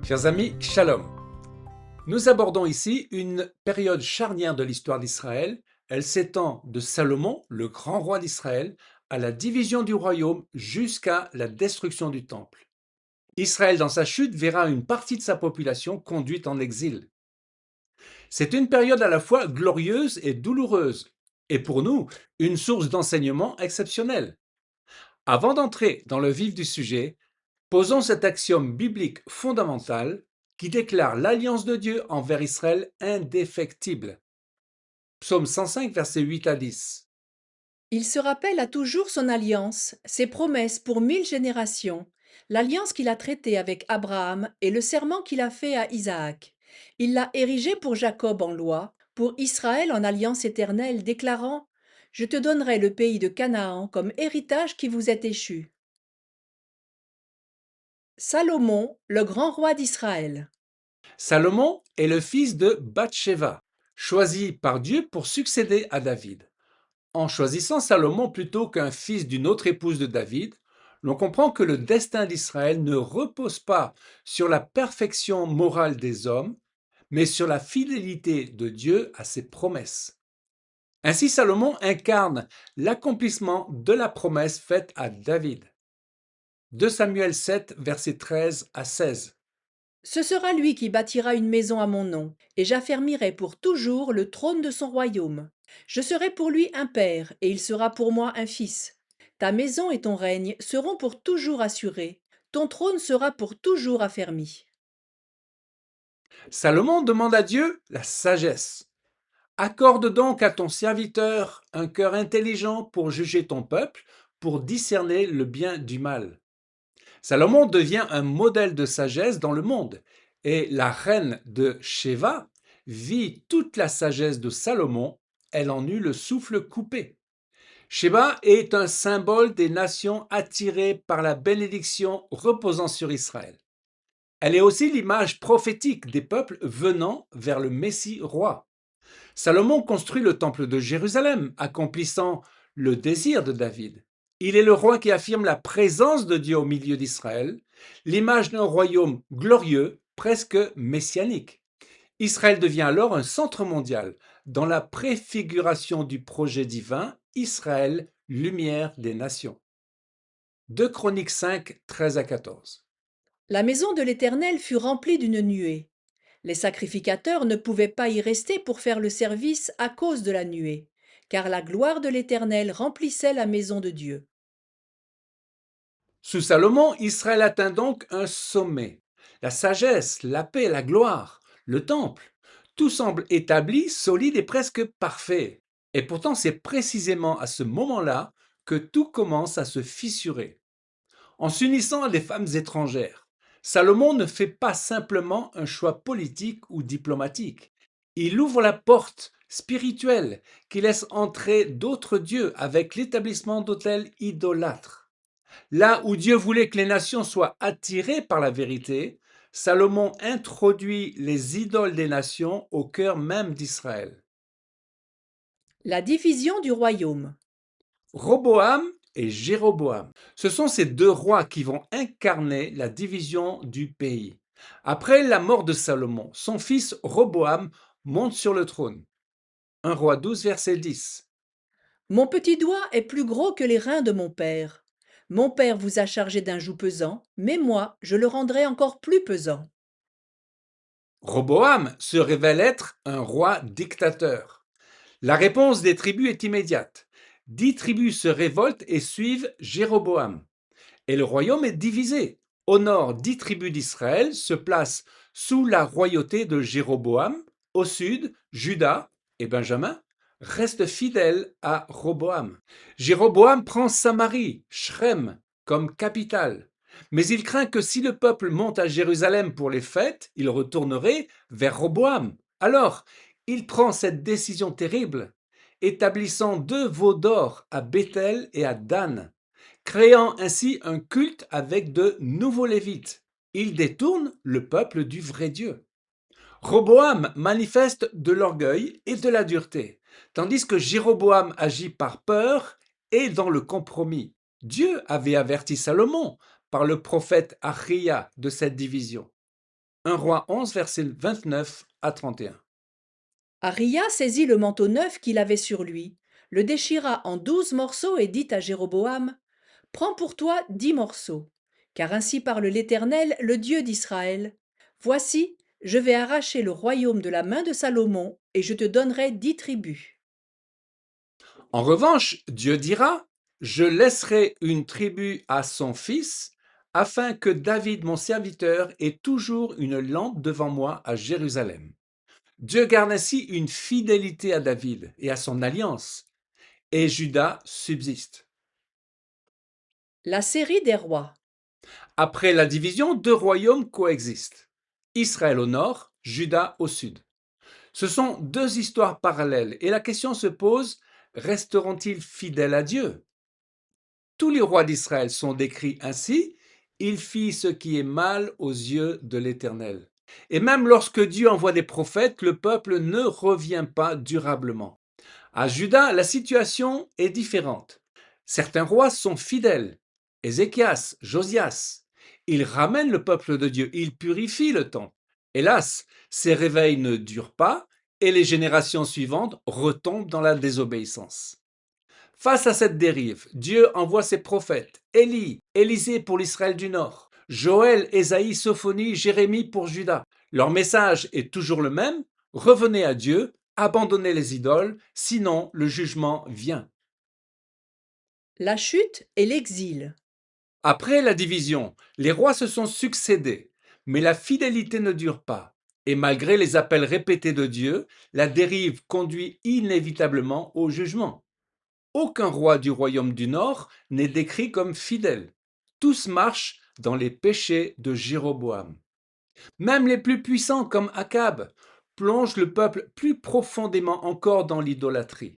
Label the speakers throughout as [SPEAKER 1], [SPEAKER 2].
[SPEAKER 1] Chers amis, shalom. Nous abordons ici une période charnière de l'histoire d'Israël. Elle s'étend de Salomon, le grand roi d'Israël, à la division du royaume jusqu'à la destruction du temple. Israël, dans sa chute, verra une partie de sa population conduite en exil. C'est une période à la fois glorieuse et douloureuse, et pour nous, une source d'enseignement exceptionnelle. Avant d'entrer dans le vif du sujet, posons cet axiome biblique fondamental qui déclare l'alliance de Dieu envers Israël indéfectible. Psaume 105, versets 8 à 10.
[SPEAKER 2] Il se rappelle à toujours son alliance, ses promesses pour 1000 générations, l'alliance qu'il a traitée avec Abraham et le serment qu'il a fait à Isaac. Il l'a érigé pour Jacob en loi, pour Israël en alliance éternelle, déclarant « Je te donnerai le pays de Canaan comme héritage qui vous est échu. » Salomon, le grand roi d'Israël.
[SPEAKER 1] Salomon est le fils de Bathsheba, choisi par Dieu pour succéder à David. En choisissant Salomon plutôt qu'un fils d'une autre épouse de David, l'on comprend que le destin d'Israël ne repose pas sur la perfection morale des hommes, mais sur la fidélité de Dieu à ses promesses. Ainsi, Salomon incarne l'accomplissement de la promesse faite à David. 2 Samuel 7, versets 13 à 16.
[SPEAKER 2] Ce sera lui qui bâtira une maison à mon nom, et j'affermirai pour toujours le trône de son royaume. Je serai pour lui un père, et il sera pour moi un fils. Ta maison et ton règne seront pour toujours assurés, ton trône sera pour toujours affermi.
[SPEAKER 1] Salomon demande à Dieu la sagesse. Accorde donc à ton serviteur un cœur intelligent pour juger ton peuple, pour discerner le bien du mal. Salomon devient un modèle de sagesse dans le monde, et la reine de Sheba vit toute la sagesse de Salomon, elle en eut le souffle coupé. Sheba est un symbole des nations attirées par la bénédiction reposant sur Israël. Elle est aussi l'image prophétique des peuples venant vers le Messie roi. Salomon construit le temple de Jérusalem, accomplissant le désir de David. Il est le roi qui affirme la présence de Dieu au milieu d'Israël, l'image d'un royaume glorieux, presque messianique. Israël devient alors un centre mondial, dans la préfiguration du projet divin, Israël, lumière des nations. 2 Chroniques 5, 13 à 14.
[SPEAKER 2] La maison de l'Éternel fut remplie d'une nuée. Les sacrificateurs ne pouvaient pas y rester pour faire le service à cause de la nuée, car la gloire de l'Éternel remplissait la maison de Dieu.
[SPEAKER 1] Sous Salomon, Israël atteint donc un sommet. La sagesse, la paix, la gloire, le temple, tout semble établi, solide et presque parfait. Et pourtant, c'est précisément à ce moment-là que tout commence à se fissurer. En s'unissant à des femmes étrangères, Salomon ne fait pas simplement un choix politique ou diplomatique. Il ouvre la porte spirituelle qui laisse entrer d'autres dieux avec l'établissement d'autels idolâtres. Là où Dieu voulait que les nations soient attirées par la vérité, Salomon introduit les idoles des nations au cœur même d'Israël.
[SPEAKER 2] La division du royaume.
[SPEAKER 1] Roboam et Jéroboam, ce sont ces deux rois qui vont incarner la division du pays. Après la mort de Salomon, son fils Roboam monte sur le trône. 1 roi 12, verset 10.
[SPEAKER 2] Mon petit doigt est plus gros que les reins de mon père. Mon père vous a chargé d'un joug pesant, mais moi, je le rendrai encore plus pesant.
[SPEAKER 1] Roboam se révèle être un roi dictateur. La réponse des tribus est immédiate. 10 tribus se révoltent et suivent Jéroboam. Et le royaume est divisé. Au nord, 10 tribus d'Israël se placent sous la royauté de Jéroboam. Au sud, Juda et Benjamin restent fidèles à Roboam. Jéroboam prend Samarie, Shrem, comme capitale. Mais il craint que si le peuple monte à Jérusalem pour les fêtes, il retournerait vers Roboam. Alors, il prend cette décision terrible, établissant 2 veaux d'or à Béthel et à Dan, créant ainsi un culte avec de nouveaux Lévites. Il détourne le peuple du vrai Dieu. Roboam manifeste de l'orgueil et de la dureté, tandis que Jéroboam agit par peur et dans le compromis. Dieu avait averti Salomon par le prophète Achia de cette division. 1 Roi 11, versets 29 à 31.
[SPEAKER 2] Aria saisit le manteau neuf qu'il avait sur lui, le déchira en 12 morceaux et dit à Jéroboam: Prends pour toi 10 morceaux, car ainsi parle l'Éternel, le Dieu d'Israël. Voici, je vais arracher le royaume de la main de Salomon, et je te donnerai 10 tribus.
[SPEAKER 1] En revanche, Dieu dira, je laisserai une tribu à son fils, afin que David, mon serviteur, ait toujours une lampe devant moi à Jérusalem. Dieu garde ainsi une fidélité à David et à son alliance, et Juda subsiste.
[SPEAKER 2] La série des rois.
[SPEAKER 1] Après la division, deux royaumes coexistent. Israël au nord, Juda au sud. Ce sont deux histoires parallèles et la question se pose, resteront-ils fidèles à Dieu? Tous les rois d'Israël sont décrits ainsi, il fit ce qui est mal aux yeux de l'Éternel. Et même lorsque Dieu envoie des prophètes, le peuple ne revient pas durablement. À Juda, la situation est différente. Certains rois sont fidèles. Ézéchias, Josias. Ils ramènent le peuple de Dieu, ils purifient le temple. Hélas, ces réveils ne durent pas et les générations suivantes retombent dans la désobéissance. Face à cette dérive, Dieu envoie ses prophètes, Élie, Élisée pour l'Israël du Nord, Joël, Ésaïe, Sophonie, Jérémie pour Juda. Leur message est toujours le même, revenez à Dieu, abandonnez les idoles, sinon le jugement vient.
[SPEAKER 2] La chute et l'exil.
[SPEAKER 1] Après la division, les rois se sont succédés, mais la fidélité ne dure pas. Et malgré les appels répétés de Dieu, la dérive conduit inévitablement au jugement. Aucun roi du royaume du Nord n'est décrit comme fidèle. Tous marchent dans les péchés de Jéroboam. Même les plus puissants comme Akab plongent le peuple plus profondément encore dans l'idolâtrie.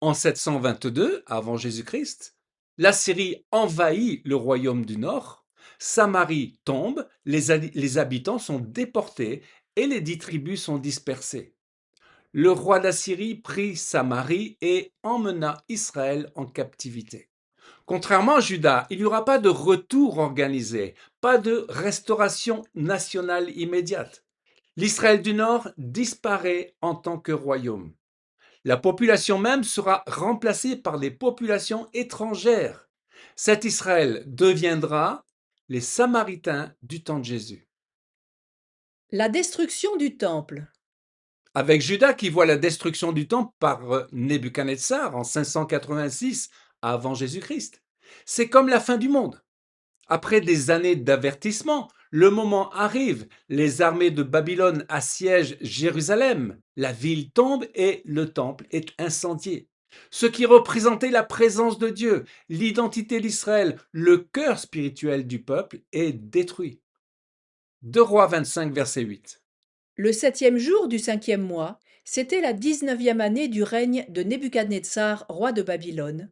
[SPEAKER 1] En 722 avant Jésus-Christ, l'Assyrie envahit le royaume du Nord, Samarie tombe, les habitants sont déportés et les 10 tribus sont dispersées. Le roi d'Assyrie prit Samarie et emmena Israël en captivité. Contrairement à Juda, il n'y aura pas de retour organisé, pas de restauration nationale immédiate. L'Israël du Nord disparaît en tant que royaume. La population même sera remplacée par des populations étrangères. Cet Israël deviendra les Samaritains du temps de Jésus.
[SPEAKER 2] La destruction du temple.
[SPEAKER 1] Avec Juda qui voit la destruction du temple par Nebuchadnezzar en 586 avant Jésus-Christ. C'est comme la fin du monde. Après des années d'avertissement, le moment arrive, les armées de Babylone assiègent Jérusalem, la ville tombe et le temple est incendié. Ce qui représentait la présence de Dieu, l'identité d'Israël, le cœur spirituel du peuple est détruit. 2 Rois 25, verset 8.
[SPEAKER 2] Le 7e jour du 5e mois, c'était la 19e année du règne de Nebuchadnezzar, roi de Babylone.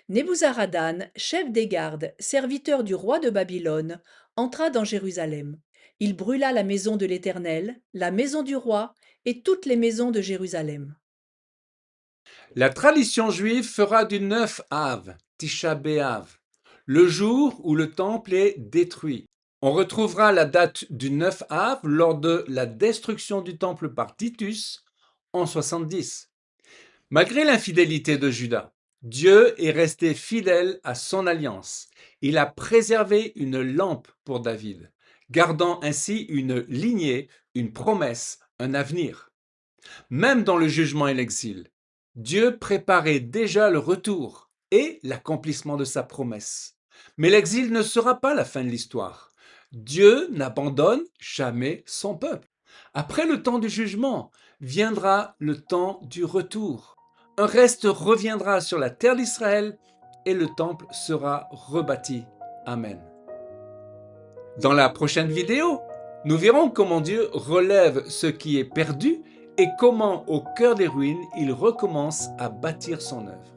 [SPEAKER 2] Nebuzaradan, chef des gardes, serviteur du roi de Babylone, entra dans Jérusalem. Il brûla la maison de l'Éternel, la maison du roi et toutes les maisons de Jérusalem.
[SPEAKER 1] La tradition juive fera du 9 Av, Tisha B'Av, le jour où le temple est détruit. On retrouvera la date du 9 Av lors de la destruction du temple par Titus en 70. Malgré l'infidélité de Juda, Dieu est resté fidèle à son alliance. Il a préservé une lampe pour David, gardant ainsi une lignée, une promesse, un avenir. Même dans le jugement et l'exil, Dieu préparait déjà le retour et l'accomplissement de sa promesse. Mais l'exil ne sera pas la fin de l'histoire. Dieu n'abandonne jamais son peuple. Après le temps du jugement, viendra le temps du retour. Un reste reviendra sur la terre d'Israël et le temple sera rebâti. Amen. Dans la prochaine vidéo, nous verrons comment Dieu relève ce qui est perdu et comment, au cœur des ruines, il recommence à bâtir son œuvre.